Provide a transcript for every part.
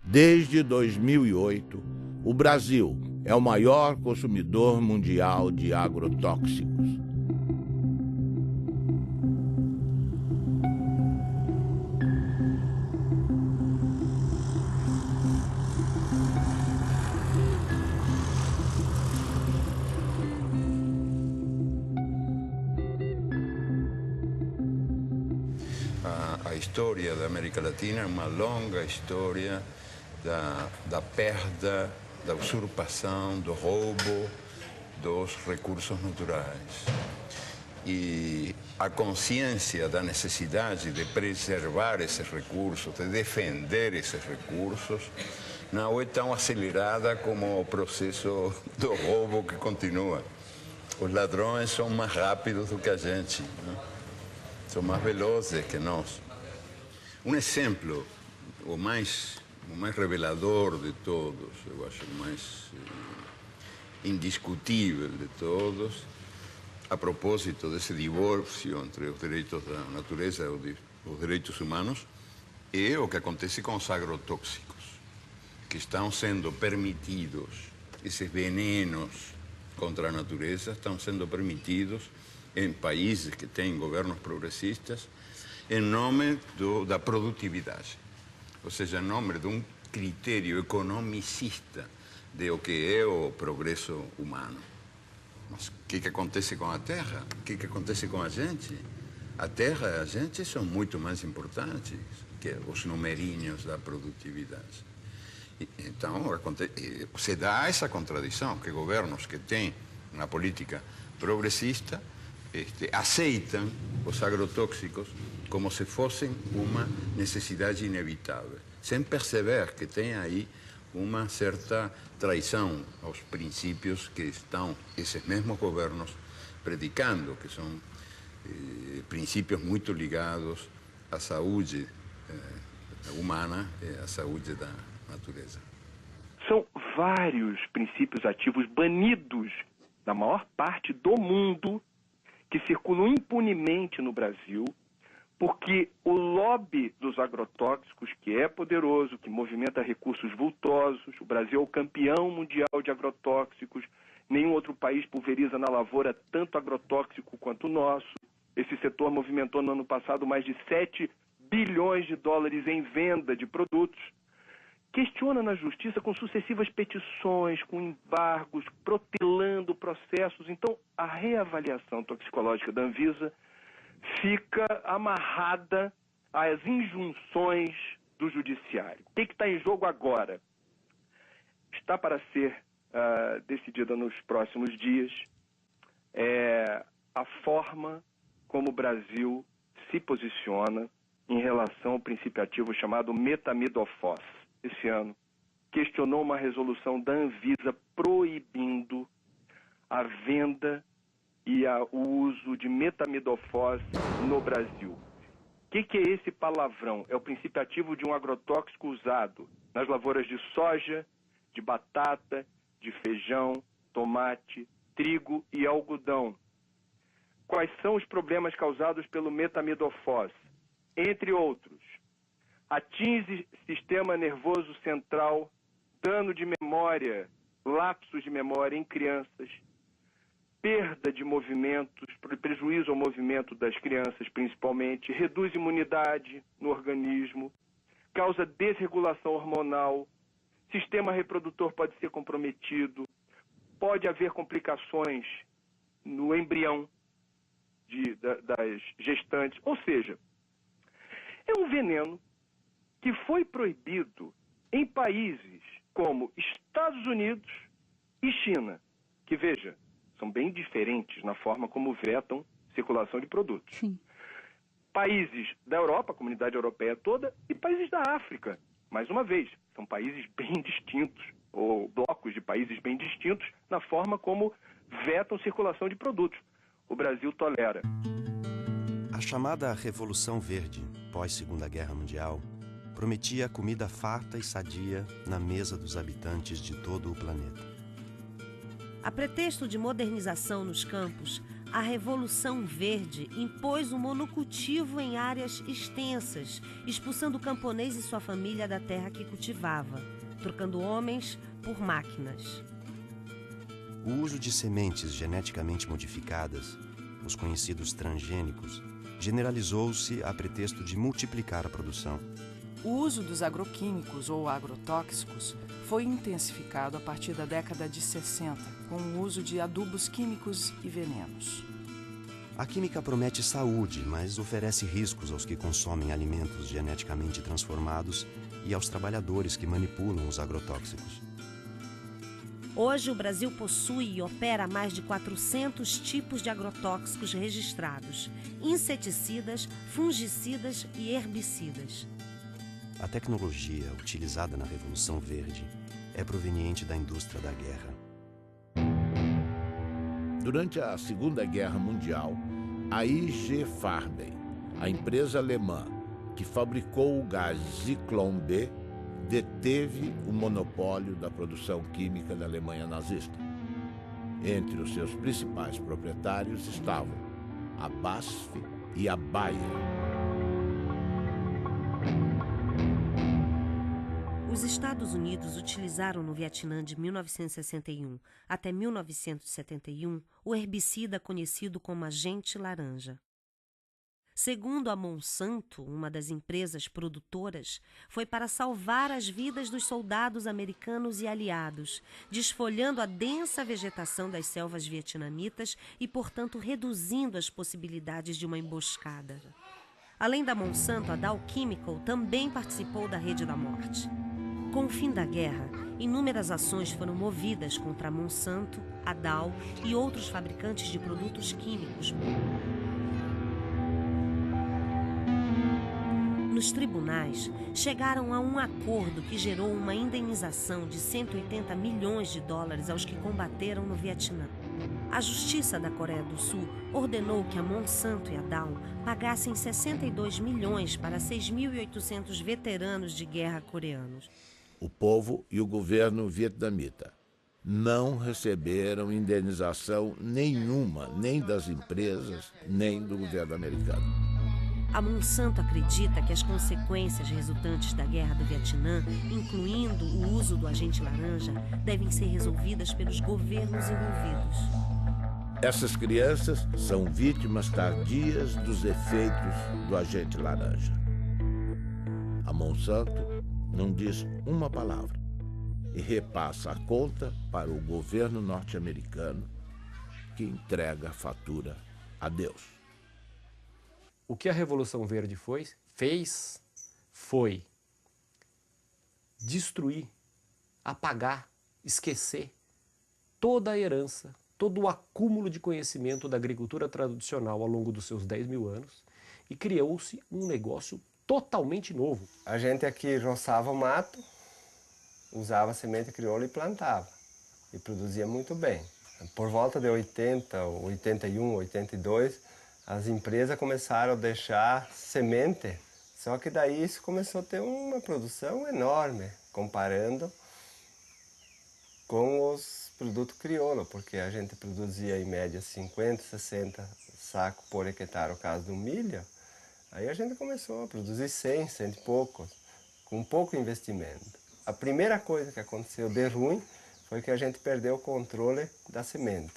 Desde 2008, o Brasil é o maior consumidor mundial de agrotóxicos. A história da América Latina é uma longa história da perda, da usurpação, do roubo dos recursos naturais. E a consciência da necessidade de preservar esses recursos, de defender esses recursos, não é tão acelerada como o processo do roubo que continua. Os ladrões são mais rápidos do que a gente, né? São mais velozes que nós. Um exemplo, o mais revelador de todos, eu acho o mais indiscutível de todos, a propósito desse divórcio entre os direitos da natureza e os direitos humanos, é o que acontece com os agrotóxicos, que estão sendo permitidos, esses venenos contra a natureza estão sendo permitidos em países que têm governos progressistas, em nome da produtividade. Ou seja, em nome de um critério economicista de o que é o progresso humano. Mas o que acontece com a terra? O que acontece com a gente? A terra e a gente são muito mais importantes que os numerinhos da produtividade. Então, se dá essa contradição, que governos que têm uma política progressista aceitam os agrotóxicos como se fossem uma necessidade inevitável, sem perceber que tem aí uma certa traição aos princípios que estão esses mesmos governos predicando, que são princípios muito ligados à saúde humana e à saúde da natureza. São vários princípios ativos banidos na maior parte do mundo que circulam impunemente no Brasil, porque o lobby dos agrotóxicos, que é poderoso, que movimenta recursos vultosos, o Brasil é o campeão mundial de agrotóxicos, nenhum outro país pulveriza na lavoura tanto agrotóxico quanto o nosso. Esse setor movimentou no ano passado mais de 7 bilhões de dólares em venda de produtos. Questiona na justiça com sucessivas petições, com embargos, protelando processos. Então, a reavaliação toxicológica da Anvisa fica amarrada às injunções do judiciário. O que está em jogo agora? Está para ser decidida nos próximos dias a forma como o Brasil se posiciona em relação ao princípio ativo chamado metamidofos. Esse ano, questionou uma resolução da Anvisa proibindo a venda e o uso de metamidofos no Brasil. O que é esse palavrão? É o princípio ativo de um agrotóxico usado nas lavouras de soja, de batata, de feijão, tomate, trigo e algodão. Quais são os problemas causados pelo metamidofos? Entre outros, atinge sistema nervoso central, dano de memória, lapsos de memória em crianças, perda de movimentos, prejuízo ao movimento das crianças principalmente, reduz imunidade no organismo, causa desregulação hormonal, sistema reprodutor pode ser comprometido, pode haver complicações no embrião das gestantes, ou seja, é um veneno que foi proibido em países como Estados Unidos e China, que, veja, são bem diferentes na forma como vetam circulação de produtos. Sim. Países da Europa, a comunidade europeia toda, e países da África. Mais uma vez, são países bem distintos, ou blocos de países bem distintos, na forma como vetam circulação de produtos. O Brasil tolera. A chamada Revolução Verde, pós-Segunda Guerra Mundial, prometia comida farta e sadia na mesa dos habitantes de todo o planeta. A pretexto de modernização nos campos, A Revolução Verde impôs o monocultivo em áreas extensas, expulsando o camponês e sua família da terra que cultivava, trocando homens por máquinas. O uso de sementes geneticamente modificadas, os conhecidos transgênicos, generalizou-se a pretexto de multiplicar a produção. O uso dos agroquímicos ou agrotóxicos foi intensificado a partir da década de 60, com o uso de adubos químicos e venenos. A química promete saúde, mas oferece riscos aos que consomem alimentos geneticamente transformados e aos trabalhadores que manipulam os agrotóxicos. Hoje, o Brasil possui e opera mais de 400 tipos de agrotóxicos registrados, inseticidas, fungicidas e herbicidas. A tecnologia utilizada na Revolução Verde é proveniente da indústria da guerra. Durante a Segunda Guerra Mundial, a IG Farben, a empresa alemã que fabricou o gás Zyklon B, deteve o monopólio da produção química da Alemanha nazista. Entre os seus principais proprietários estavam a BASF e a Bayer. Os Estados Unidos utilizaram no Vietnã de 1961 até 1971 o herbicida conhecido como agente laranja. Segundo a Monsanto, uma das empresas produtoras, foi para salvar as vidas dos soldados americanos e aliados, desfolhando a densa vegetação das selvas vietnamitas e, portanto, reduzindo as possibilidades de uma emboscada. Além da Monsanto, a Dow Chemical também participou da Rede da Morte. Com o fim da guerra, inúmeras ações foram movidas contra a Monsanto, a Dow e outros fabricantes de produtos químicos. Nos tribunais, chegaram a um acordo que gerou uma indenização de 180 milhões de dólares aos que combateram no Vietnã. A Justiça da Coreia do Sul ordenou que a Monsanto e a Dow pagassem 62 milhões para 6.800 veteranos de guerra coreanos. O povo e o governo vietnamita não receberam indenização nenhuma, nem das empresas, nem do governo americano. A Monsanto acredita que as consequências resultantes da guerra do Vietnã, incluindo o uso do agente laranja, devem ser resolvidas pelos governos envolvidos. Essas crianças são vítimas tardias dos efeitos do agente laranja. A Monsanto não diz uma palavra e repassa a conta para o governo norte-americano, que entrega a fatura a Deus. O que a Revolução Verde fez foi destruir, apagar, esquecer toda a herança, todo o acúmulo de conhecimento da agricultura tradicional ao longo dos seus 10 mil anos e criou-se um negócio totalmente novo. A gente aqui roçava o mato, usava semente crioula e plantava. E produzia muito bem. Por volta de 80, 81, 82, as empresas começaram a deixar semente, só que daí isso começou a ter uma produção enorme, comparando com os produtos crioula, porque a gente produzia em média 50, 60 sacos por hectare, no caso do milho. Aí a gente começou a produzir 100, 100 e poucos, com pouco investimento. A primeira coisa que aconteceu de ruim foi que a gente perdeu o controle da semente.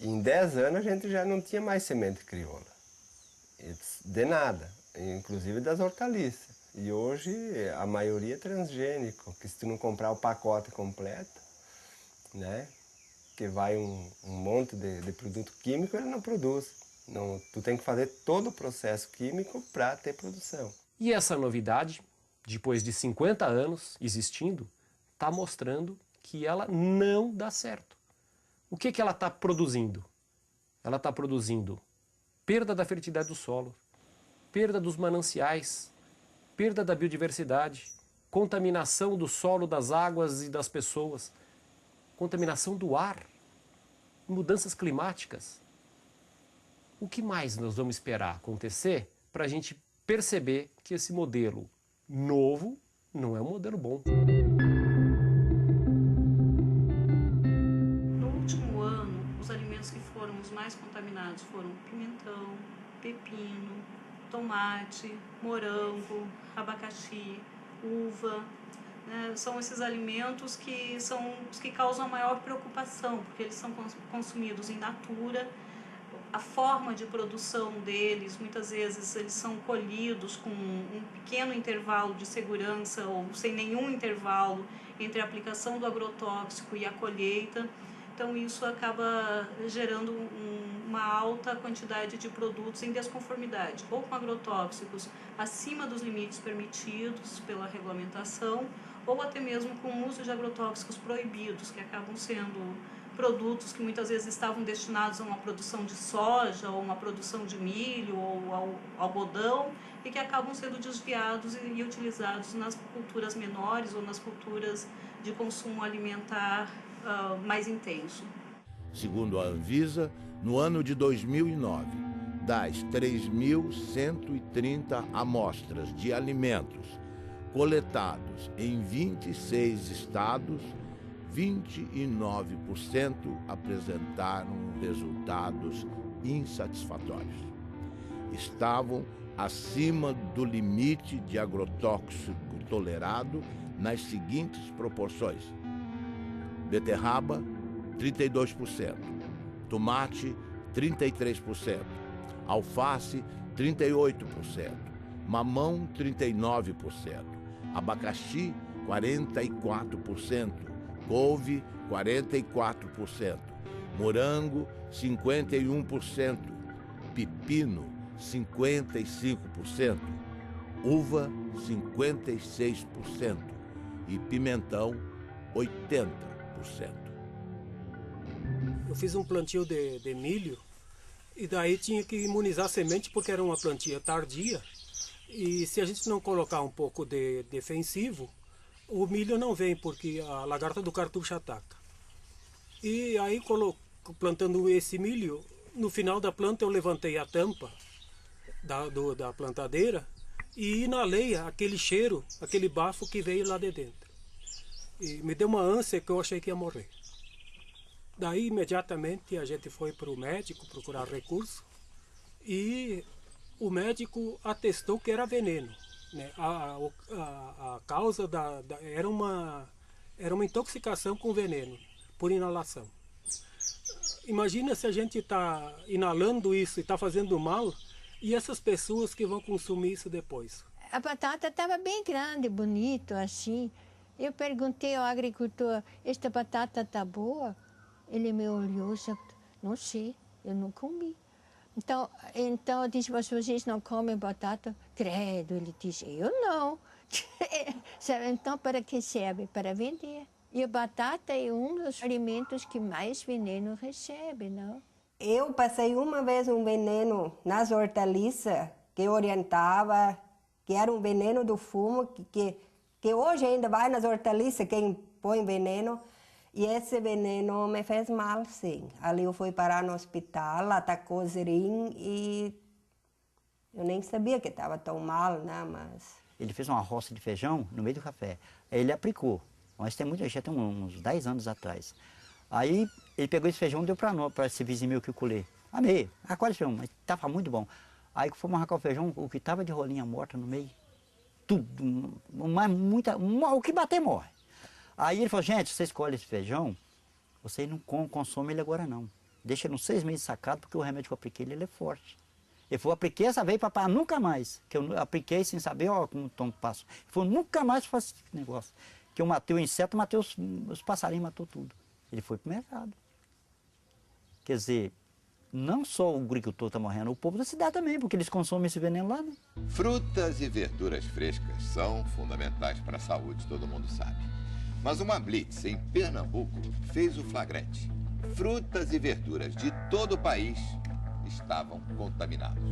E em 10 anos a gente já não tinha mais semente crioula, de nada, inclusive das hortaliças. E hoje a maioria é transgênico, que se tu não comprar o pacote completo, né, que vai um monte de produto químico, ele não produz. Não, tu tem que fazer todo o processo químico para ter produção. E essa novidade, depois de 50 anos existindo, está mostrando que ela não dá certo. O que ela está produzindo? Ela está produzindo perda da fertilidade do solo, perda dos mananciais, perda da biodiversidade, contaminação do solo, das águas e das pessoas, contaminação do ar, mudanças climáticas. O que mais nós vamos esperar acontecer para a gente perceber que esse modelo novo não é um modelo bom? No último ano, os alimentos alimentos que foram os mais contaminados foram pimentão, pepino, tomate, morango, abacaxi, uva. Né? São esses alimentos que são os que causam a maior preocupação, porque eles são consumidos in natura. A forma de produção deles, muitas vezes eles são colhidos com um pequeno intervalo de segurança ou sem nenhum intervalo entre a aplicação do agrotóxico e a colheita. Então isso acaba gerando uma alta quantidade de produtos em desconformidade, ou com agrotóxicos acima dos limites permitidos pela regulamentação, ou até mesmo com o uso de agrotóxicos proibidos, que acabam sendo produtos que muitas vezes estavam destinados a uma produção de soja, ou uma produção de milho, ou ao algodão, e que acabam sendo desviados e utilizados nas culturas menores ou nas culturas de consumo alimentar mais intenso. Segundo a Anvisa, no ano de 2009, das 3.130 amostras de alimentos coletados em 26 estados, 29% apresentaram resultados insatisfatórios. Estavam acima do limite de agrotóxico tolerado nas seguintes proporções: beterraba, 32%, tomate, 33%, alface, 38%, mamão, 39%, abacaxi, 44%, couve, 44%, morango, 51%, pepino, 55%, uva, 56% e pimentão, 80%. Eu fiz um plantio de milho e daí tinha que imunizar a semente porque era uma plantia tardia. E se a gente não colocar um pouco de defensivo, o milho não vem porque a lagarta do cartucho ataca. E aí, plantando esse milho, no final da planta eu levantei a tampa da plantadeira e inalei aquele cheiro, aquele bafo que veio lá de dentro. E me deu uma ânsia que eu achei que ia morrer. Daí, imediatamente, a gente foi para o médico procurar recurso e o médico atestou que era veneno. Né? A causa era uma intoxicação com veneno, por inalação. Imagina se a gente está inalando isso e está fazendo mal, e essas pessoas que vão consumir isso depois. A batata estava bem grande, bonito, assim. Eu perguntei ao agricultor, esta batata está boa? Ele me olhou e disse, não sei, eu não comi. Então eu disse, mas vocês não comem batata? Credo, ele disse, eu não. Então, para que serve? Para vender. E a batata é um dos alimentos que mais veneno recebe, não? Eu passei uma vez um veneno nas hortaliças que orientava, que era um veneno do fumo, que hoje ainda vai nas hortaliças quem põe veneno. E esse veneno me fez mal, sim. Ali eu fui parar no hospital, atacou o zerim e eu nem sabia que estava tão mal, né? Mas... Ele fez uma roça de feijão no meio do café. Aí ele aplicou, mas já tem uns 10 anos atrás. Aí ele pegou esse feijão e deu para esse vizinho meu que eu colhei. Amei, quase feijão, mas estava muito bom. Aí fomos arrancar o feijão, o que estava de rolinha morta no meio, tudo, o que bater morre. Aí ele falou, gente, você escolhe esse feijão, você não consome ele agora não. Deixa ele uns 6 meses sacado, porque o remédio que eu apliquei ele é forte. Ele falou, apliquei essa vez, papai, nunca mais. Que eu apliquei sem saber, ó, como o tom passo. Ele falou, nunca mais faço esse negócio. Que eu matei o inseto, matei os passarinhos, matou tudo. Ele foi pro mercado. Quer dizer, não só o agricultor está morrendo, o povo da cidade também, porque eles consomem esse veneno lá, né? Frutas e verduras frescas são fundamentais para a saúde, todo mundo sabe. Mas uma blitz em Pernambuco fez o flagrante. Frutas e verduras de todo o país estavam contaminados.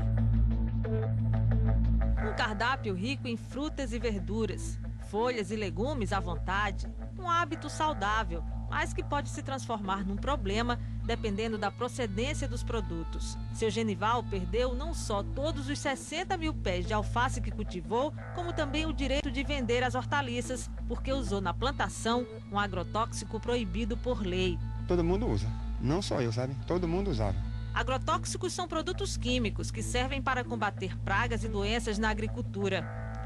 Um cardápio rico em frutas e verduras, folhas e legumes à vontade, um hábito saudável, mas que pode se transformar num problema dependendo da procedência dos produtos. Seu Genival perdeu não só todos os 60 mil pés de alface que cultivou, como também o direito de vender as hortaliças, porque usou na plantação um agrotóxico proibido por lei. Todo mundo usa. Não só eu, sabe? Todo mundo usava. Agrotóxicos são produtos químicos que servem para combater pragas e doenças na agricultura.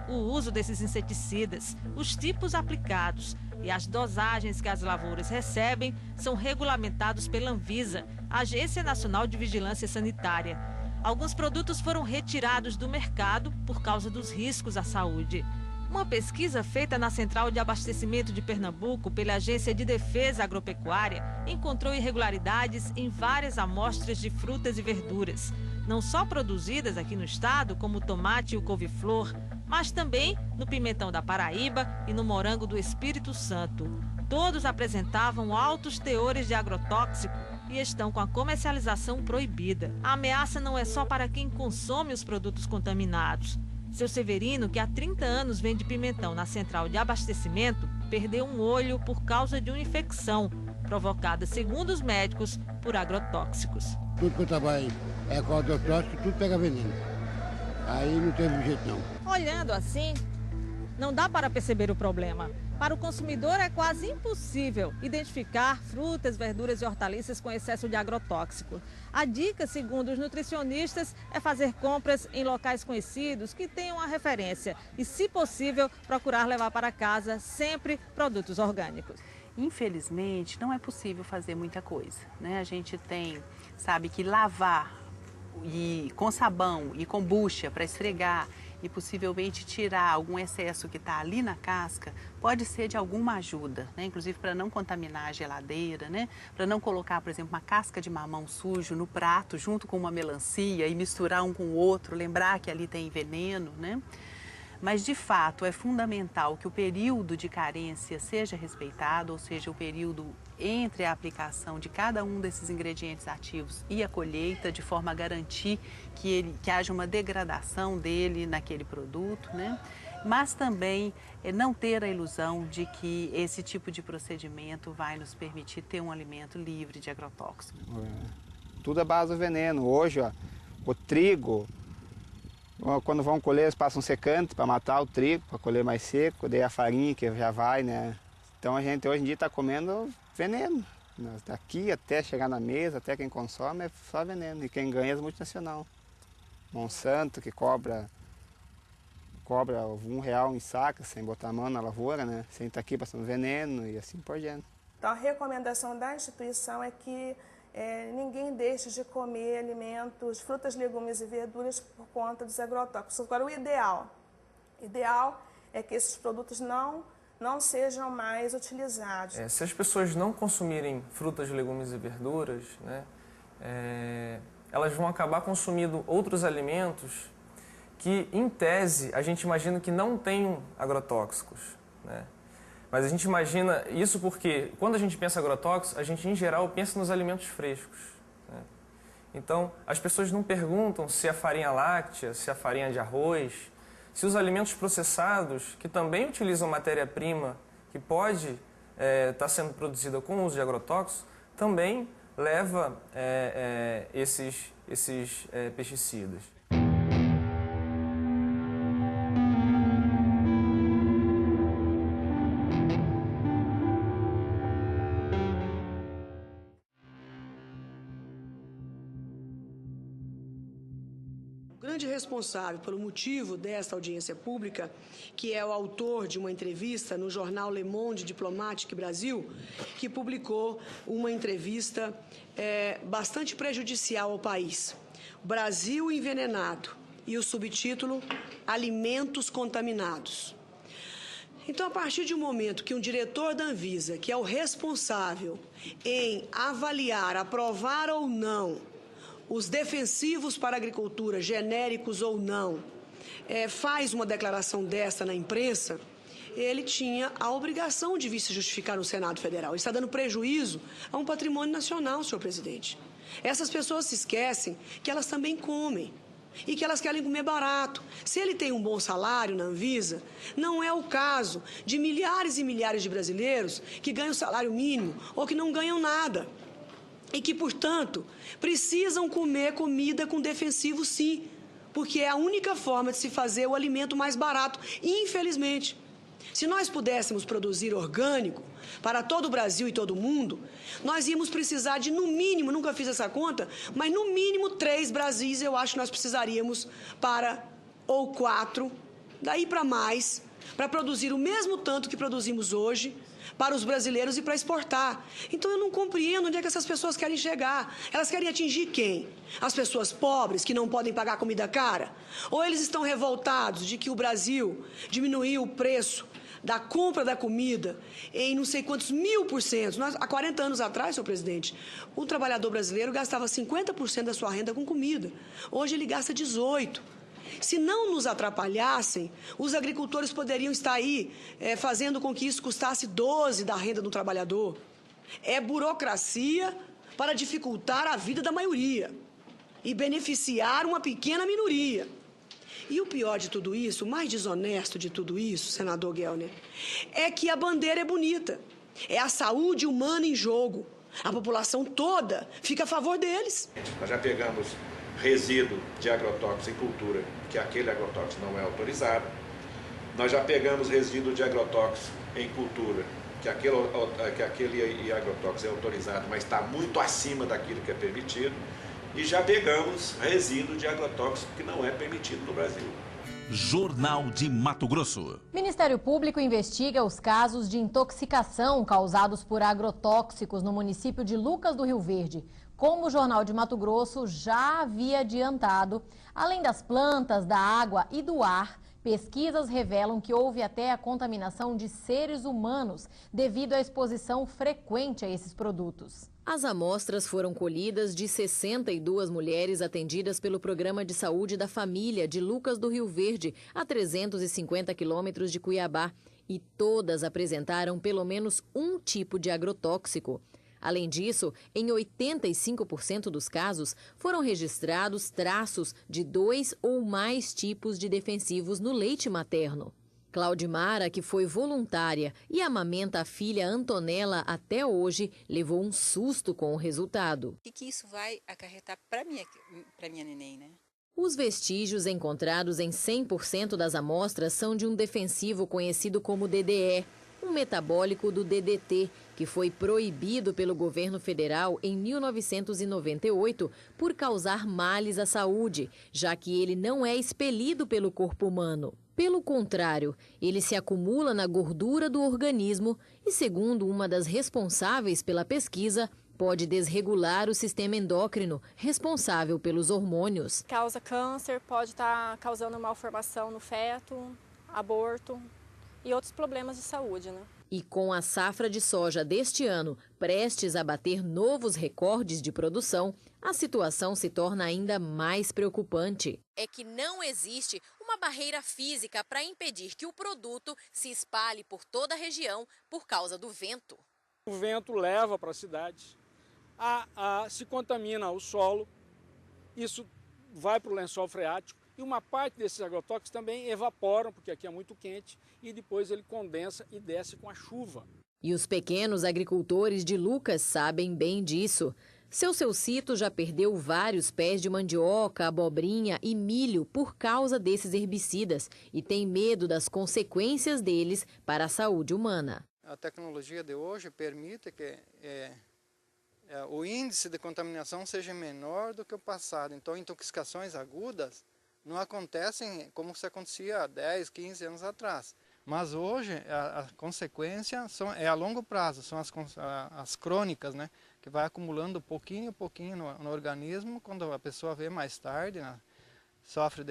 O uso desses inseticidas, os tipos aplicados e as dosagens que as lavouras recebem são regulamentados pela Anvisa, Agência Nacional de Vigilância Sanitária. Alguns produtos foram retirados do mercado por causa dos riscos à saúde. Uma pesquisa feita na Central de Abastecimento de Pernambuco pela Agência de Defesa Agropecuária encontrou irregularidades em várias amostras de frutas e verduras, não só produzidas aqui no estado, como o tomate e o couve-flor, mas também no pimentão da Paraíba e no morango do Espírito Santo. Todos apresentavam altos teores de agrotóxico e estão com a comercialização proibida. A ameaça não é só para quem consome os produtos contaminados. Seu Severino, que há 30 anos vende pimentão na Central de Abastecimento, perdeu um olho por causa de uma infecção provocada, segundo os médicos, por agrotóxicos. Tudo que eu trabalho é com agrotóxico, tudo pega veneno. Aí não teve jeito não. Olhando assim, não dá para perceber o problema. Para o consumidor é quase impossível identificar frutas, verduras e hortaliças com excesso de agrotóxico. A dica, segundo os nutricionistas, é fazer compras em locais conhecidos que tenham a referência e, se possível, procurar levar para casa sempre produtos orgânicos. Infelizmente, não é possível fazer muita coisa, né? A gente sabe que lavar com sabão e com bucha para esfregar e possivelmente tirar algum excesso que está ali na casca, pode ser de alguma ajuda, né? Inclusive para não contaminar a geladeira, né? Para não colocar, por exemplo, uma casca de mamão sujo no prato junto com uma melancia e misturar um com o outro, lembrar que ali tem veneno, né? Mas, de fato, é fundamental que o período de carência seja respeitado, ou seja, o período entre a aplicação de cada um desses ingredientes ativos e a colheita, de forma a garantir que haja uma degradação dele naquele produto, né? Mas também não ter a ilusão de que esse tipo de procedimento vai nos permitir ter um alimento livre de agrotóxicos. Tudo é base do veneno. Hoje, ó, o trigo, quando vão colher, eles passam secante para matar o trigo, para colher mais seco, daí a farinha que já vai, né? Então a gente hoje em dia está comendo veneno. Daqui até chegar na mesa, até quem consome, é só veneno. E quem ganha é as multinacionais. Monsanto, que cobra R$1 em saca, sem botar a mão na lavoura, né? Sem estar aqui passando veneno e assim por diante. Então a recomendação da instituição é que ninguém deixe de comer alimentos, frutas, legumes e verduras por conta dos agrotóxicos. Agora, o ideal é que esses produtos não sejam mais utilizados. Se as pessoas não consumirem frutas, legumes e verduras, né, elas vão acabar consumindo outros alimentos que, em tese, a gente imagina que não tenham agrotóxicos, né? Mas a gente imagina isso porque, quando a gente pensa em agrotóxicos, a gente, em geral, pensa nos alimentos frescos, né? Então, as pessoas não perguntam se a farinha láctea, se a farinha de arroz, se os alimentos processados, que também utilizam matéria-prima que pode estar sendo produzida com o uso de agrotóxicos, também leva esses pesticidas. Responsável pelo motivo desta audiência pública, que é o autor de uma entrevista no jornal Le Monde Diplomatique Brasil, que publicou uma entrevista bastante prejudicial ao país. Brasil envenenado, e o subtítulo Alimentos contaminados. Então, a partir de um momento que um diretor da Anvisa, que é o responsável em avaliar, aprovar ou não os defensivos para a agricultura, genéricos ou não, faz uma declaração desta na imprensa, ele tinha a obrigação de vir se justificar no Senado Federal. Ele está dando prejuízo a um patrimônio nacional, senhor presidente. Essas pessoas se esquecem que elas também comem e que elas querem comer barato. Se ele tem um bom salário na Anvisa, não é o caso de milhares e milhares de brasileiros que ganham salário mínimo ou que não ganham nada. E que, portanto, precisam comer comida com defensivo, sim, porque é a única forma de se fazer o alimento mais barato, infelizmente. Se nós pudéssemos produzir orgânico para todo o Brasil e todo o mundo, nós íamos precisar de, no mínimo, nunca fiz essa conta, mas no mínimo 3 Brasis eu acho que nós precisaríamos ou 4, daí para mais, para produzir o mesmo tanto que produzimos hoje para os brasileiros e para exportar. Então eu não compreendo onde é que essas pessoas querem chegar. Elas querem atingir quem? As pessoas pobres que não podem pagar comida cara? Ou eles estão revoltados de que o Brasil diminuiu o preço da compra da comida em não sei quantos 1000%. Há 40 anos atrás, senhor presidente, o trabalhador brasileiro gastava 50% da sua renda com comida. Hoje ele gasta 18%. Se não nos atrapalhassem, os agricultores poderiam estar aí fazendo com que isso custasse 12% da renda do trabalhador. É burocracia para dificultar a vida da maioria e beneficiar uma pequena minoria. E o pior de tudo isso, o mais desonesto de tudo isso, senador Gelner, é que a bandeira é bonita. É a saúde humana em jogo. A população toda fica a favor deles. Nós já pegamos resíduo de agrotóxico em cultura, que aquele agrotóxico não é autorizado. Nós já pegamos resíduo de agrotóxico em cultura, que aquele agrotóxico é autorizado, mas está muito acima daquilo que é permitido. E já pegamos resíduo de agrotóxico que não é permitido no Brasil. Jornal de Mato Grosso. Ministério Público investiga os casos de intoxicação causados por agrotóxicos no município de Lucas do Rio Verde. Como o Jornal de Mato Grosso já havia adiantado, além das plantas, da água e do ar, pesquisas revelam que houve até a contaminação de seres humanos devido à exposição frequente a esses produtos. As amostras foram colhidas de 62 mulheres atendidas pelo Programa de Saúde da Família de Lucas do Rio Verde, a 350 quilômetros de Cuiabá, e todas apresentaram pelo menos um tipo de agrotóxico. Além disso, em 85% dos casos, foram registrados traços de 2 ou mais tipos de defensivos no leite materno. Claudimara, que foi voluntária e amamenta a filha Antonella até hoje, levou um susto com o resultado. O que isso vai acarretar para minha neném, né? Os vestígios encontrados em 100% das amostras são de um defensivo conhecido como DDE, um metabólico do DDT, que foi proibido pelo governo federal em 1998 por causar males à saúde, já que ele não é expelido pelo corpo humano. Pelo contrário, ele se acumula na gordura do organismo e, segundo uma das responsáveis pela pesquisa, pode desregular o sistema endócrino, responsável pelos hormônios. Causa câncer, pode estar causando malformação no feto, aborto e outros problemas de saúde, né? E com a safra de soja deste ano prestes a bater novos recordes de produção, a situação se torna ainda mais preocupante. É que não existe uma barreira física para impedir que o produto se espalhe por toda a região por causa do vento. O vento leva para a cidade, se contamina o solo, isso vai para o lençol freático e uma parte desses agrotóxicos também evaporam, porque aqui é muito quente, e depois ele condensa e desce com a chuva. E os pequenos agricultores de Lucas sabem bem disso. Seu Cito já perdeu vários pés de mandioca, abobrinha e milho por causa desses herbicidas e tem medo das consequências deles para a saúde humana. A tecnologia de hoje permite que o índice de contaminação seja menor do que o passado. Então, intoxicações agudas não acontecem como se acontecia há 10, 15 anos atrás. Mas hoje a consequência é a longo prazo, são as crônicas, né? Que vai acumulando pouquinho a pouquinho no organismo. Quando a pessoa vê mais tarde, né? Sofre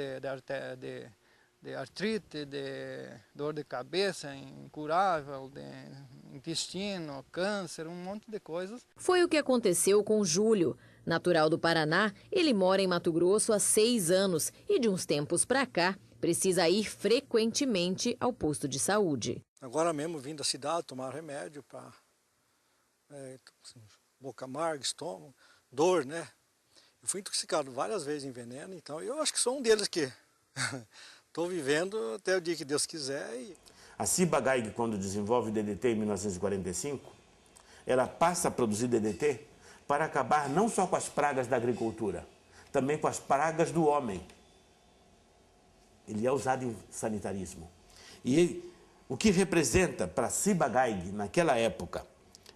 de artrite, de dor de cabeça incurável, de intestino, câncer, um monte de coisas. Foi o que aconteceu com Júlio. Natural do Paraná, ele mora em Mato Grosso há 6 anos e de uns tempos para cá precisa ir frequentemente ao posto de saúde. Agora mesmo vim da cidade tomar remédio para boca amarga, estômago, dor, né? Eu fui intoxicado várias vezes em veneno, então eu acho que sou um deles que estou vivendo até o dia que Deus quiser. A Ciba-Geigy, quando desenvolve o DDT em 1945, ela passa a produzir DDT para acabar não só com as pragas da agricultura, também com as pragas do homem. Ele é usado em sanitarismo. E O que representa para Ciba-Geigy, naquela época,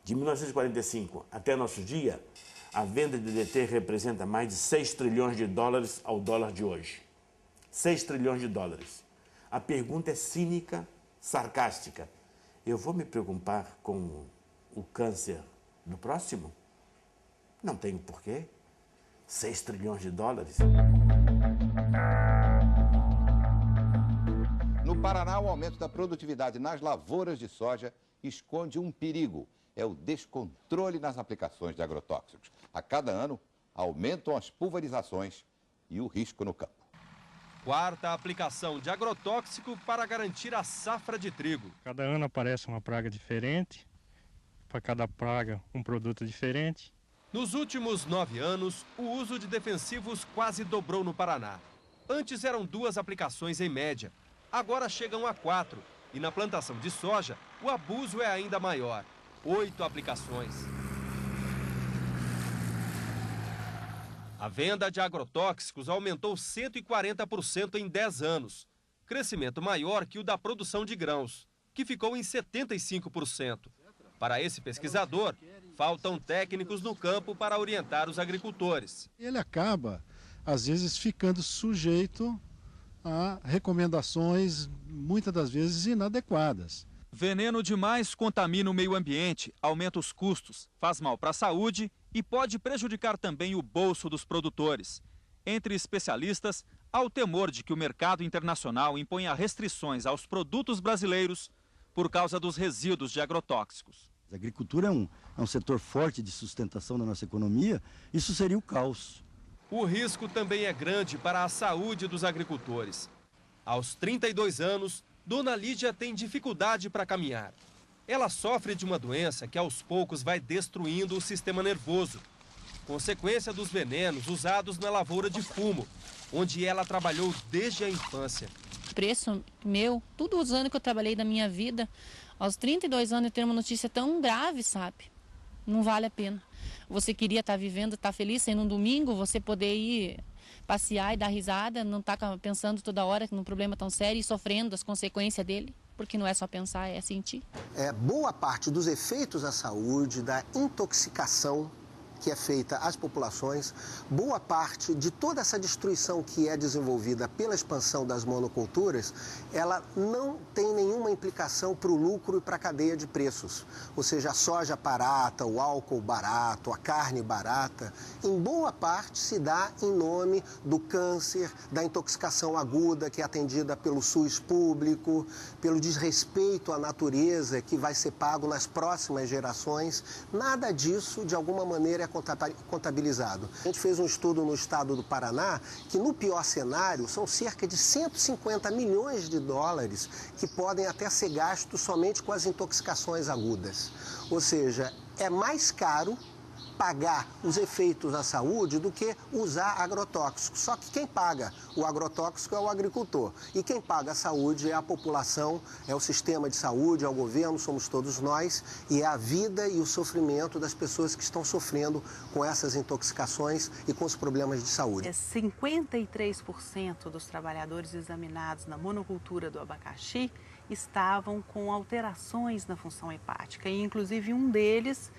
de 1945 até nosso dia, a venda de DDT representa mais de 6 trilhões de dólares ao dólar de hoje. 6 trilhões de dólares. A pergunta é cínica, sarcástica. Eu vou me preocupar com o câncer do próximo? Não tenho porquê. 6 trilhões de dólares. No Paraná, o aumento da produtividade nas lavouras de soja esconde um perigo. É o descontrole nas aplicações de agrotóxicos. A cada ano, aumentam as pulverizações e o risco no campo. Quarta aplicação de agrotóxico para garantir a safra de trigo. Cada ano aparece uma praga diferente, para cada praga um produto diferente. Nos últimos 9 anos, o uso de defensivos quase dobrou no Paraná. Antes eram 2 aplicações em média, agora chegam a 4. E na plantação de soja, o abuso é ainda maior, 8 aplicações. A venda de agrotóxicos aumentou 140% em 10 anos, crescimento maior que o da produção de grãos, que ficou em 75%. Para esse pesquisador, faltam técnicos no campo para orientar os agricultores. Ele acaba, às vezes, ficando sujeito a recomendações, muitas das vezes, inadequadas. Veneno demais contamina o meio ambiente, aumenta os custos, faz mal para a saúde e pode prejudicar também o bolso dos produtores. Entre especialistas, há o temor de que o mercado internacional imponha restrições aos produtos brasileiros por causa dos resíduos de agrotóxicos. A agricultura é um setor forte de sustentação da nossa economia, isso seria o caos. O risco também é grande para a saúde dos agricultores. Aos 32 anos, Dona Lídia tem dificuldade para caminhar. Ela sofre de uma doença que aos poucos vai destruindo o sistema nervoso, consequência dos venenos usados na lavoura de fumo, onde ela trabalhou desde a infância. Preço meu, todos os anos que eu trabalhei da minha vida, aos 32 anos eu ter uma notícia tão grave, sabe? Não vale a pena. Você queria estar vivendo, estar feliz, sendo um domingo, você poder ir passear e dar risada, não estar pensando toda hora num problema tão sério e sofrendo as consequências dele, porque não é só pensar, é sentir. Boa parte dos efeitos à saúde, da intoxicação que é feita às populações, boa parte de toda essa destruição que é desenvolvida pela expansão das monoculturas, ela não tem nenhuma implicação para o lucro e para a cadeia de preços. Ou seja, a soja barata, o álcool barato, a carne barata, em boa parte se dá em nome do câncer, da intoxicação aguda que é atendida pelo SUS público, pelo desrespeito à natureza que vai ser pago nas próximas gerações. Nada disso, de alguma maneira, é contabilizado. A gente fez um estudo no estado do Paraná que, no pior cenário, são cerca de 150 milhões de dólares que podem até ser gastos somente com as intoxicações agudas. Ou seja, é mais caro pagar os efeitos à saúde do que usar agrotóxicos. Só que quem paga o agrotóxico é o agricultor. E quem paga a saúde é a população, é o sistema de saúde, é o governo, somos todos nós. E é a vida e o sofrimento das pessoas que estão sofrendo com essas intoxicações e com os problemas de saúde. 53% dos trabalhadores examinados na monocultura do abacaxi estavam com alterações na função hepática. E, inclusive, um deles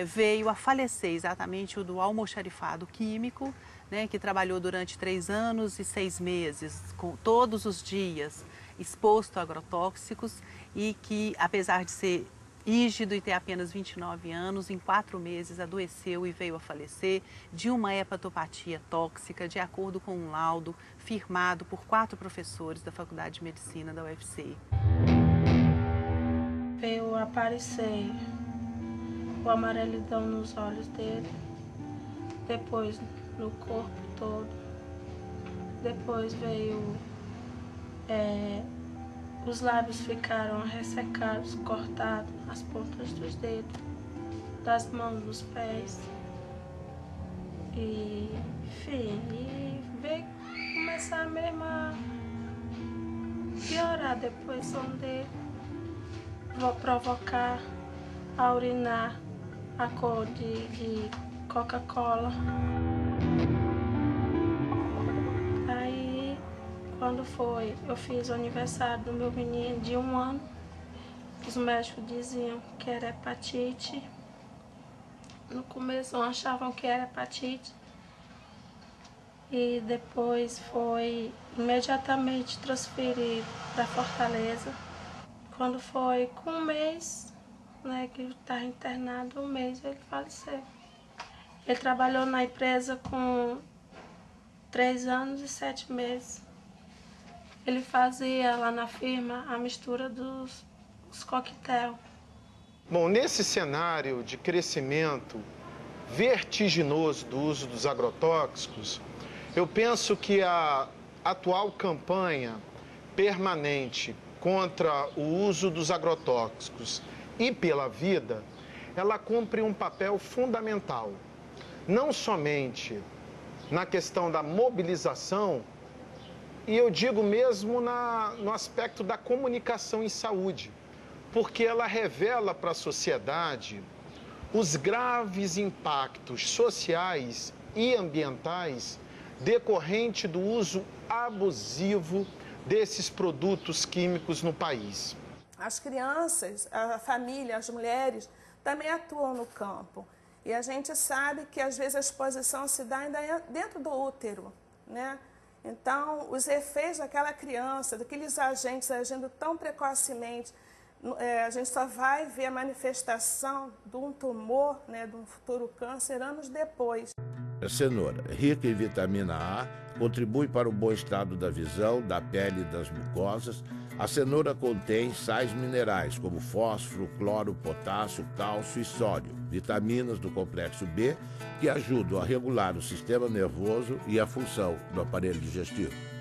veio a falecer, exatamente o do almoxarifado químico, né, que trabalhou durante 3 anos e 6 meses, todos os dias, exposto a agrotóxicos e que, apesar de ser rígido e ter apenas 29 anos, em 4 meses adoeceu e veio a falecer de uma hepatopatia tóxica, de acordo com um laudo firmado por 4 professores da Faculdade de Medicina da UFC. Veio aparecer o amarelidão nos olhos dele, depois no corpo todo, depois veio, os lábios ficaram ressecados, cortados, as pontas dos dedos, das mãos, dos pés, e enfim, e veio começar mesmo a piorar depois, onde vou provocar a urinar a cor de Coca-Cola. Aí, quando foi, eu fiz o aniversário do meu menino de 1 ano, os médicos diziam que era hepatite. No começo não achavam que era hepatite. E depois foi imediatamente transferido para Fortaleza. Quando foi com um mês, né, que ele estava internado, um mês ele faleceu. Ele trabalhou na empresa com 3 anos e 7 meses. Ele fazia lá na firma a mistura dos coquetel. Bom, nesse cenário de crescimento vertiginoso do uso dos agrotóxicos, eu penso que a atual campanha permanente contra o uso dos agrotóxicos e pela vida, ela cumpre um papel fundamental, não somente na questão da mobilização, e eu digo mesmo no aspecto da comunicação em saúde, porque ela revela para a sociedade os graves impactos sociais e ambientais decorrente do uso abusivo desses produtos químicos no país. As crianças, a família, as mulheres também atuam no campo. E a gente sabe que às vezes a exposição se dá ainda dentro do útero, né? Então, os efeitos daquela criança, daqueles agentes agindo tão precocemente, a gente só vai ver a manifestação de um tumor, né, de um futuro câncer, anos depois. A cenoura, rica em vitamina A, contribui para o bom estado da visão, da pele e das mucosas. A cenoura contém sais minerais como fósforo, cloro, potássio, cálcio e sódio, vitaminas do complexo B, que ajudam a regular o sistema nervoso e a função do aparelho digestivo.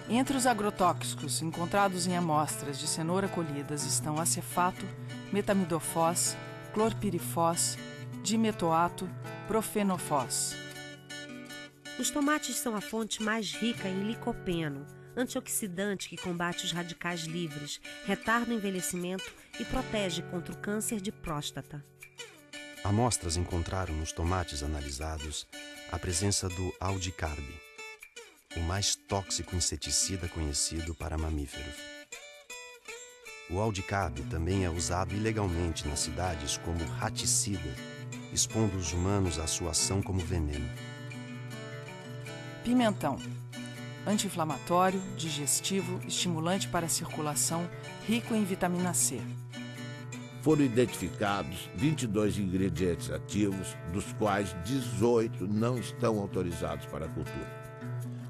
Entre os agrotóxicos encontrados em amostras de cenoura colhidas estão acefato, metamidofós, clorpirifós, dimetoato, profenofós. Os tomates são a fonte mais rica em licopeno, antioxidante que combate os radicais livres, retarda o envelhecimento e protege contra o câncer de próstata. Amostras encontraram nos tomates analisados a presença do aldicarb, o mais tóxico inseticida conhecido para mamíferos. O aldicarb também é usado ilegalmente nas cidades como raticida, expondo os humanos à sua ação como veneno. Pimentão. Anti-inflamatório, digestivo, estimulante para a circulação, rico em vitamina C. Foram identificados 22 ingredientes ativos, dos quais 18 não estão autorizados para a cultura.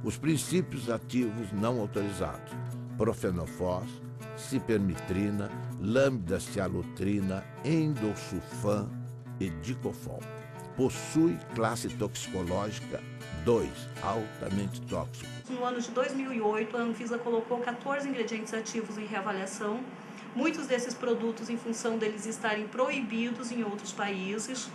Os princípios ativos não autorizados: profenofós, cipermitrina, lambda-cialutrina, endosulfan e dicofol. Possui classe toxicológica 2, altamente tóxico. No ano de 2008, a Anvisa colocou 14 ingredientes ativos em reavaliação. Muitos desses produtos, em função deles estarem proibidos em outros países.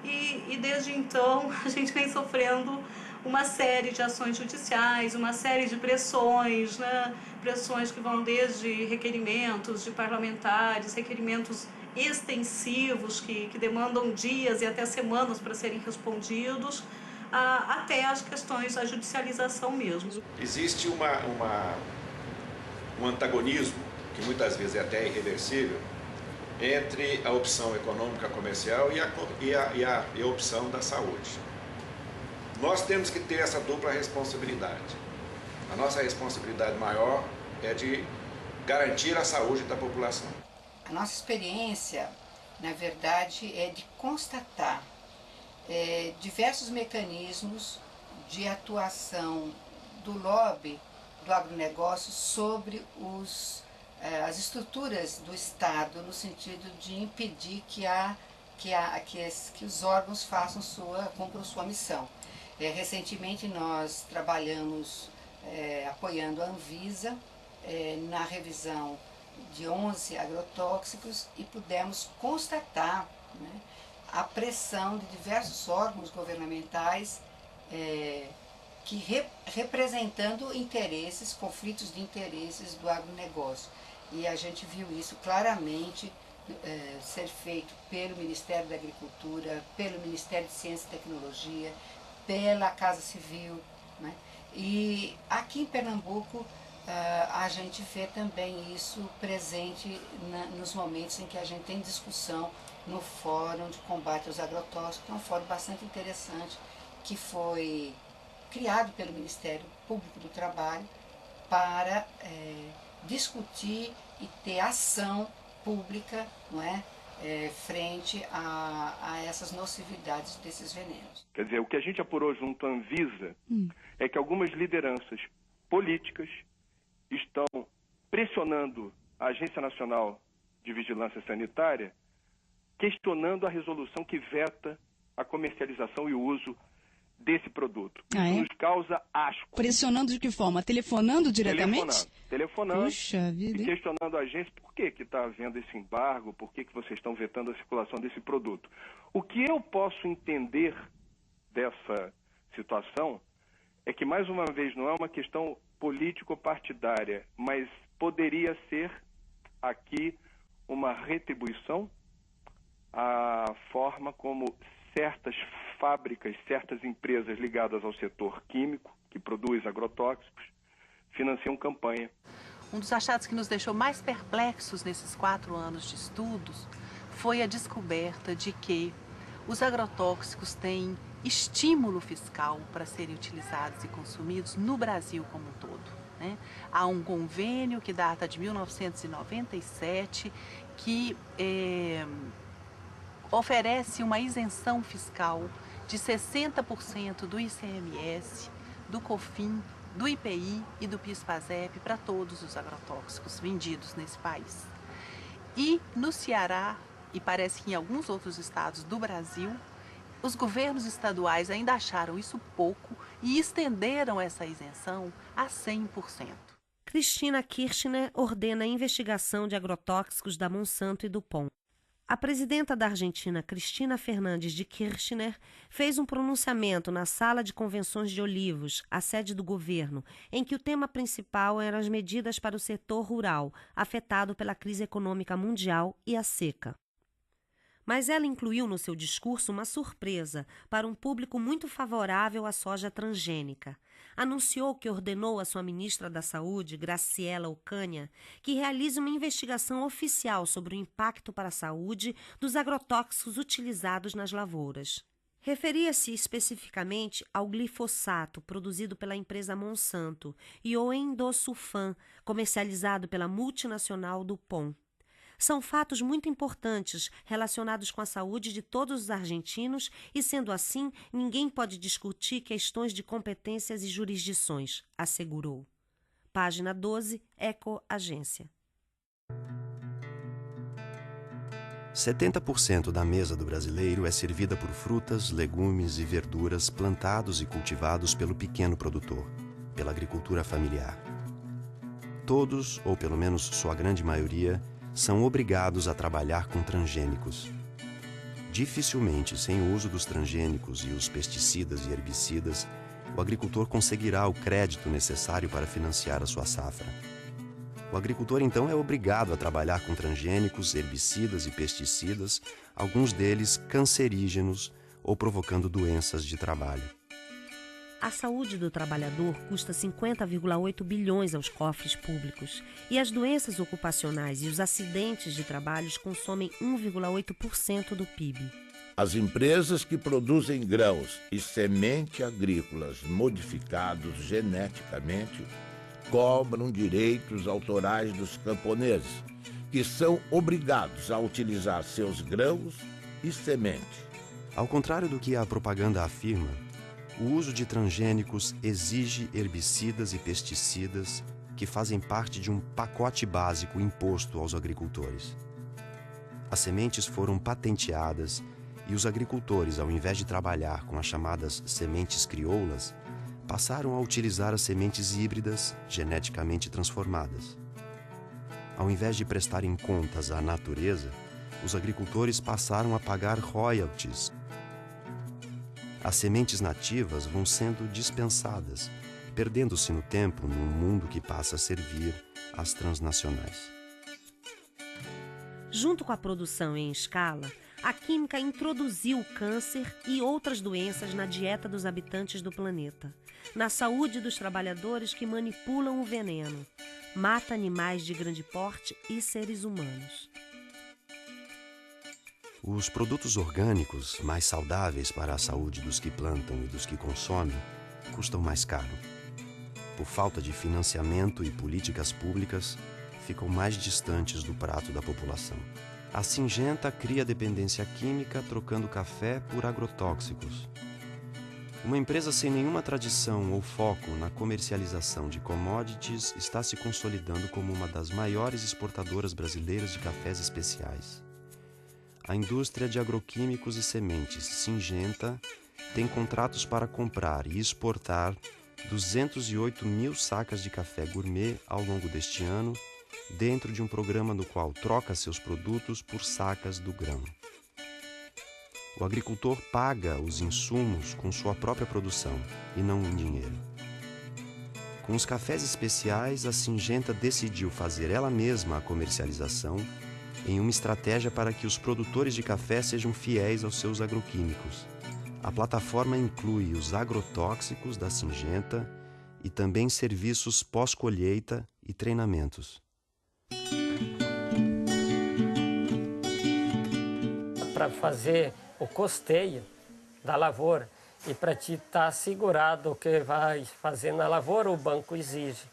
E desde então, a gente vem sofrendo uma série de ações judiciais, uma série de pressões, né? Pressões que vão desde requerimentos de parlamentares, requerimentos extensivos que demandam dias e até semanas para serem respondidos, até as questões da judicialização mesmo. Existe um antagonismo, que muitas vezes é até irreversível, entre a opção econômica comercial e a opção da saúde. Nós temos que ter essa dupla responsabilidade. A nossa responsabilidade maior é de garantir a saúde da população. A nossa experiência, na verdade, é de constatar diversos mecanismos de atuação do lobby do agronegócio sobre as estruturas do Estado, no sentido de impedir que os órgãos cumpram sua missão. Recentemente nós trabalhamos apoiando a Anvisa na revisão de 11 agrotóxicos e pudemos constatar, né, a pressão de diversos órgãos governamentais representando interesses, conflitos de interesses do agronegócio. E a gente viu isso claramente ser feito pelo Ministério da Agricultura, pelo Ministério de Ciência e Tecnologia, pela Casa Civil, né? E aqui em Pernambuco a gente vê também isso presente nos momentos em que a gente tem discussão no Fórum de Combate aos Agrotóxicos, que é um fórum bastante interessante, que foi criado pelo Ministério Público do Trabalho para discutir e ter ação pública, não é, frente a essas nocividades desses venenos. Quer dizer, o que a gente apurou junto à Anvisa é que algumas lideranças políticas estão pressionando a Agência Nacional de Vigilância Sanitária, questionando a resolução que veta a comercialização e o uso desse produto. Isso nos causa asco. Pressionando de que forma? Telefonando diretamente? Telefonando Puxa vida, e questionando a agência por que está havendo esse embargo, por que vocês estão vetando a circulação desse produto. O que eu posso entender dessa situação é que, mais uma vez, não é uma questão político-partidária, mas poderia ser aqui uma retribuição à forma como certas fábricas, certas empresas ligadas ao setor químico, que produz agrotóxicos, financiam campanha. Um dos achados que nos deixou mais perplexos nesses 4 anos de estudos foi a descoberta de que os agrotóxicos têm estímulo fiscal para serem utilizados e consumidos no Brasil como um todo, né? Há um convênio que data de 1997 que oferece uma isenção fiscal de 60% do ICMS, do COFINS, do IPI e do PIS/PASEP para todos os agrotóxicos vendidos nesse país. E no Ceará, e parece que em alguns outros estados do Brasil, os governos estaduais ainda acharam isso pouco e estenderam essa isenção a 100%. Cristina Kirchner ordena a investigação de agrotóxicos da Monsanto e do POM. A presidenta da Argentina, Cristina Fernandes de Kirchner, fez um pronunciamento na Sala de Convenções de Olivos, a sede do governo, em que o tema principal eram as medidas para o setor rural, afetado pela crise econômica mundial e a seca. Mas ela incluiu no seu discurso uma surpresa para um público muito favorável à soja transgênica. Anunciou que ordenou à sua ministra da Saúde, Graciela Ocaña, que realize uma investigação oficial sobre o impacto para a saúde dos agrotóxicos utilizados nas lavouras. Referia-se especificamente ao glifosato, produzido pela empresa Monsanto, e ao endosulfan, comercializado pela multinacional DuPont. São fatos muito importantes relacionados com a saúde de todos os argentinos e, sendo assim, ninguém pode discutir questões de competências e jurisdições, assegurou. Página 12, Eco Agência. 70% da mesa do brasileiro é servida por frutas, legumes e verduras plantados e cultivados pelo pequeno produtor, pela agricultura familiar. Todos, ou pelo menos sua grande maioria, são obrigados a trabalhar com transgênicos. Dificilmente, sem o uso dos transgênicos e os pesticidas e herbicidas, o agricultor conseguirá o crédito necessário para financiar a sua safra. O agricultor, então, é obrigado a trabalhar com transgênicos, herbicidas e pesticidas, alguns deles cancerígenos ou provocando doenças de trabalho. A saúde do trabalhador custa 50,8 bilhões aos cofres públicos e as doenças ocupacionais e os acidentes de trabalho consomem 1,8% do PIB. As empresas que produzem grãos e semente agrícolas modificados geneticamente cobram direitos autorais dos camponeses, que são obrigados a utilizar seus grãos e semente. Ao contrário do que a propaganda afirma, o uso de transgênicos exige herbicidas e pesticidas que fazem parte de um pacote básico imposto aos agricultores. As sementes foram patenteadas e os agricultores, ao invés de trabalhar com as chamadas sementes crioulas, passaram a utilizar as sementes híbridas geneticamente transformadas. Ao invés de prestarem contas à natureza, os agricultores passaram a pagar royalties. As sementes nativas vão sendo dispensadas, perdendo-se no tempo num mundo que passa a servir às transnacionais. Junto com a produção em escala, a química introduziu o câncer e outras doenças na dieta dos habitantes do planeta. na saúde dos trabalhadores que manipulam o veneno. Mata animais de grande porte e seres humanos. Os produtos orgânicos, mais saudáveis para a saúde dos que plantam e dos que consomem, custam mais caro. Por falta de financiamento e políticas públicas, ficam mais distantes do prato da população. A Syngenta cria dependência química trocando café por agrotóxicos. Uma empresa sem nenhuma tradição ou foco na comercialização de commodities está se consolidando como uma das maiores exportadoras brasileiras de cafés especiais. A indústria de agroquímicos e sementes Syngenta tem contratos para comprar e exportar 208 mil sacas de café gourmet ao longo deste ano, dentro de um programa no qual troca seus produtos por sacas do grão. O agricultor paga os insumos com sua própria produção e não em dinheiro. Com os cafés especiais, a Syngenta decidiu fazer ela mesma a comercialização em uma estratégia para que os produtores de café sejam fiéis aos seus agroquímicos. A plataforma inclui os agrotóxicos da Syngenta e também serviços pós-colheita e treinamentos. Para fazer o custeio da lavoura e para te estar assegurado o que vai fazer na lavoura, o banco exige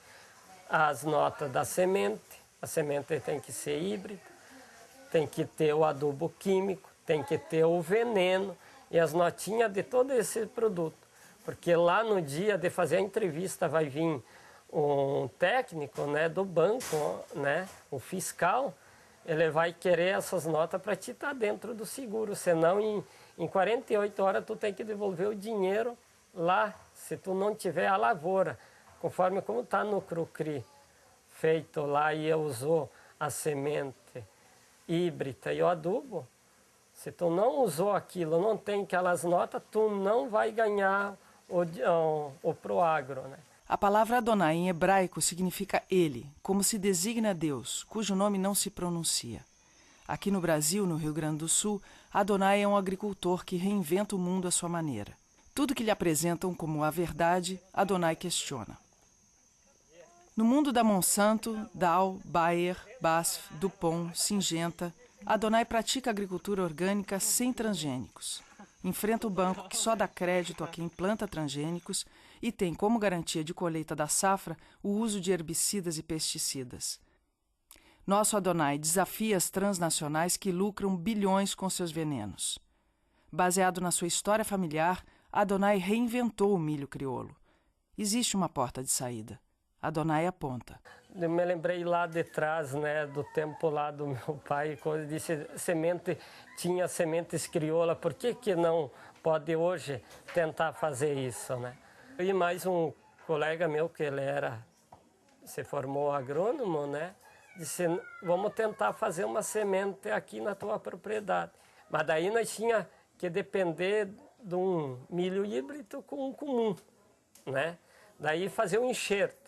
as notas da semente. A semente tem que ser híbrida, tem que ter o adubo químico, tem que ter o veneno e as notinhas de todo esse produto. Porque lá no dia de fazer a entrevista vai vir um técnico, né, do banco, né, um fiscal, ele vai querer essas notas para te estar dentro do seguro, senão em 48 horas tu tem que devolver o dinheiro lá, se tu não tiver a lavoura, conforme como está no Crucri, feito lá e usou a semente híbrida e o adubo, se tu não usou aquilo, não tem aquelas notas, tu não vai ganhar o Proagro, né? A palavra Adonai em hebraico significa ele, como se designa Deus, cujo nome não se pronuncia. Aqui no Brasil, no Rio Grande do Sul, Adonai é um agricultor que reinventa o mundo à sua maneira. Tudo que lhe apresentam como a verdade, Adonai questiona. No mundo da Monsanto, Dow, Bayer, BASF, DuPont, Syngenta, Adonai pratica agricultura orgânica sem transgênicos. Enfrenta o banco que só dá crédito a quem planta transgênicos e tem como garantia de colheita da safra o uso de herbicidas e pesticidas. Nosso Adonai desafia as transnacionais que lucram bilhões com seus venenos. Baseado na sua história familiar, Adonai reinventou o milho crioulo. Existe uma porta de saída. Adonai aponta. Eu me lembrei lá de trás, né, do tempo lá do meu pai, quando disse tinha sementes crioula, por que não pode hoje tentar fazer isso, né? E mais um colega meu, que ele se formou agrônomo, né, disse, vamos tentar fazer uma semente aqui na tua propriedade. Mas daí nós tinha que depender de um milho híbrido com um comum, né? Daí fazer um enxerto.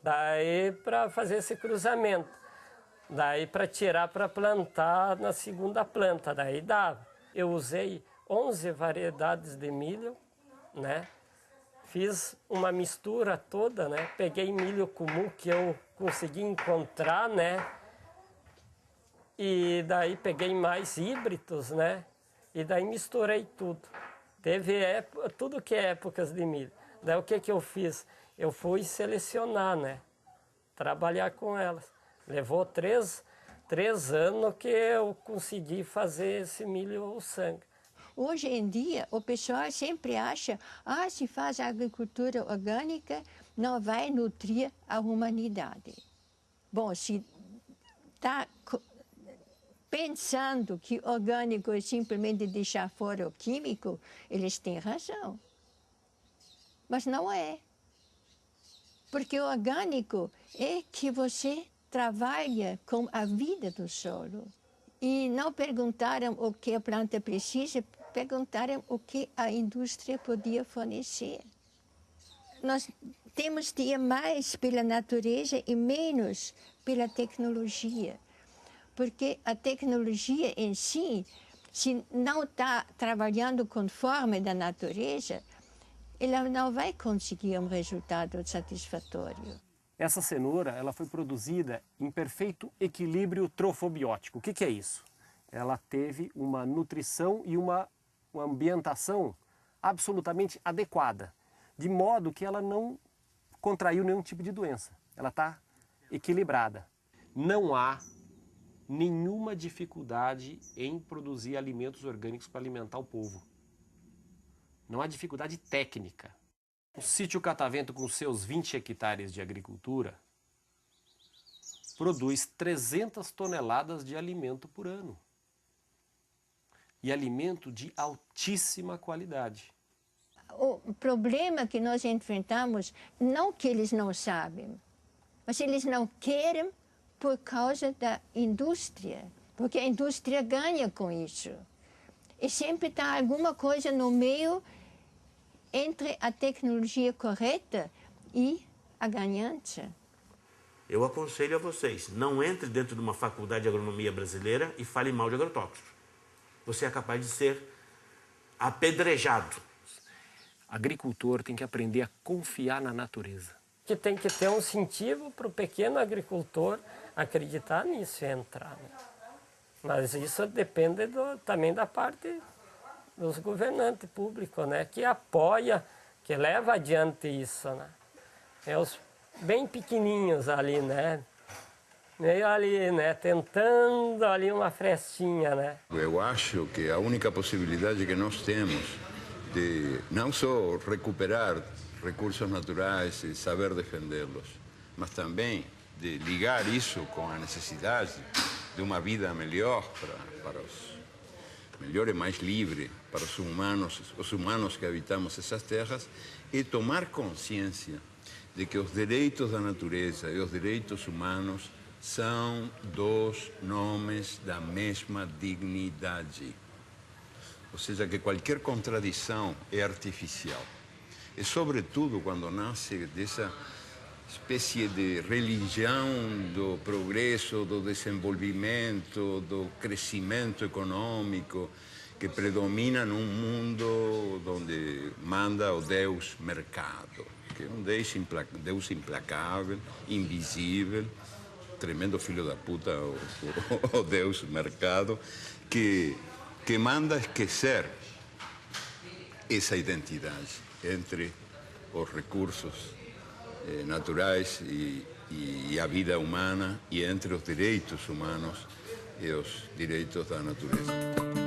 Daí para fazer esse cruzamento, daí para tirar para plantar na segunda planta, daí dava. Eu usei 11 variedades de milho, né? Fiz uma mistura toda, né? Peguei milho comum que eu consegui encontrar, né? E daí peguei mais híbridos, né? E daí misturei tudo. Teve tudo que é épocas de milho. Daí o que eu fiz? Eu fui selecionar, né? Trabalhar com elas. Levou três anos que eu consegui fazer esse milho sangue. Hoje em dia, o pessoal sempre acha, se faz agricultura orgânica, não vai nutrir a humanidade. Bom, se está pensando que orgânico é simplesmente deixar fora o químico, eles têm razão. Mas não é. Porque o orgânico é que você trabalha com a vida do solo. E não perguntaram o que a planta precisa, perguntaram o que a indústria podia fornecer. Nós temos de ir mais pela natureza e menos pela tecnologia. Porque a tecnologia em si, se não está trabalhando conforme da natureza, ela não vai conseguir um resultado satisfatório. Essa cenoura ela foi produzida em perfeito equilíbrio trofobiótico. O que é isso? Ela teve uma nutrição e uma ambientação absolutamente adequada, de modo que ela não contraiu nenhum tipo de doença. Ela está equilibrada. Não há nenhuma dificuldade em produzir alimentos orgânicos para alimentar o povo. Não há dificuldade técnica. O sítio Catavento, com seus 20 hectares de agricultura, produz 300 toneladas de alimento por ano. E alimento de altíssima qualidade. O problema que nós enfrentamos, não que eles não sabem, mas eles não querem por causa da indústria, porque a indústria ganha com isso. E sempre está alguma coisa no meio entre a tecnologia correta e a ganhante. Eu aconselho a vocês, não entre dentro de uma faculdade de agronomia brasileira e fale mal de agrotóxicos. Você é capaz de ser apedrejado. Agricultor tem que aprender a confiar na natureza. Que tem que ter um incentivo para o pequeno agricultor acreditar nisso e entrar. Né? Mas isso depende também da parte dos governantes públicos, né? Que apoia, que leva adiante isso. Né? É os bem pequenininhos ali, né? Meio ali, né? Tentando ali uma frestinha, né? Eu acho que a única possibilidade que nós temos de não só recuperar recursos naturais e saber defendê-los, mas também de ligar isso com a necessidade de uma vida melhor para os melhor e mais livre para os humanos que habitamos essas terras, e tomar consciência de que os direitos da natureza e os direitos humanos são dois nomes da mesma dignidade. Ou seja, que qualquer contradição é artificial. E, sobretudo, quando nasce dessa espécie de religião do progresso, do desenvolvimento, do crescimento econômico, que predomina num mundo onde manda o Deus mercado, que é um Deus implacável, invisível, tremendo filho da puta, o Deus mercado, que manda esquecer essa identidade entre os recursos naturais e a vida humana, e entre os direitos humanos e os direitos da natureza.